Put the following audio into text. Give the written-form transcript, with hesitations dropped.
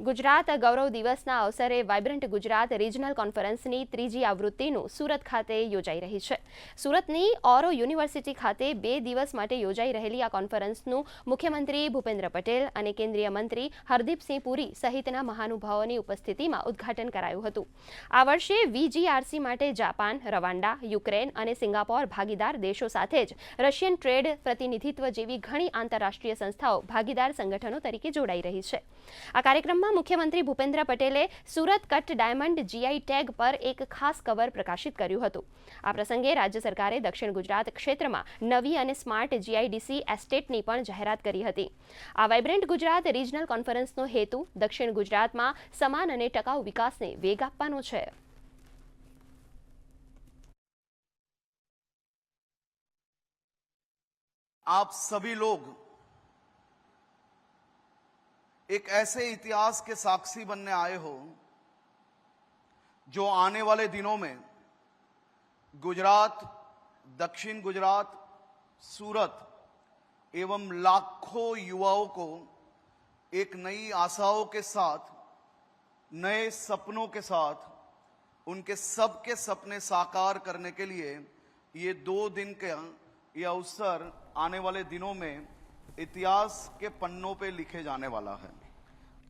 ગુજરાત ગૌરવ દિવસના અવસરે vibrant Gujarat regional કોન્ફરન્સની ત્રીજી આવૃત્તિનું સુરત ખાતે યોજાઈ રહી છે. સુરતની ઓરો યુનિવર્સિટી ખાતે 2 દિવસ માટે યોજાઈ રહેલી આ કોન્ફરન્સનું મુખ્યમંત્રી ભૂપેન્દ્ર પટેલ અને કેન્દ્રીય મંત્રી હરદીપસિંહ પુરી સહિતના મહાનુભાવોની ઉપસ્થિતિમાં ઉદ્ઘાટન કરાયું હતું. આ વર્ષે VGRC માટે જાપાન, રવાંડા, યુક્રેન અને સિંગાપોર ભાગીદાર દેશો સાથે જ રશિયન ટ્રેડ પ્રતિનિધિત્વ જેવી ઘણી આંતરરાષ્ટ્રીય સંસ્થાઓ ભાગીદાર સંગઠનો તરીકે જોડાઈ રહી છે. આ કાર્યક્રમમાં મુખ્યમંત્રી ભૂપેન્દ્ર પટેલે Surat cut diamond GI tag પર એક ખાસ કવર પ્રકાશિત કર્યું હતું. આ પ્રસંગે રાજ્ય સરકારે દક્ષિણ ગુજરાત ક્ષેત્રમાં નવી અને સ્માર્ટ GIDC એસ્ટેટની પણ જાહેરાત કરી હતી. આ વાઇબ્રન્ટ ગુજરાત રિજનલ કોન્ફરન્સનો હેતુ દક્ષિણ ગુજરાતમાં સમાન અને ટકાઉ વિકાસને વેગ આપવાનો છે. आप सभी लोग एक ऐसे इतिहास के साक्षी बनने आए हो जो आने वाले दिनों में गुजरात, दक्षिण गुजरात, सूरत एवं लाखों युवाओं को एक नई आशाओं के साथ, नए सपनों के साथ, उनके सबके सपने साकार करने के लिए ये 2 दिन का ये अवसर आने वाले दिनों में इतिहास के पन्नों पे लिखे जाने वाला है.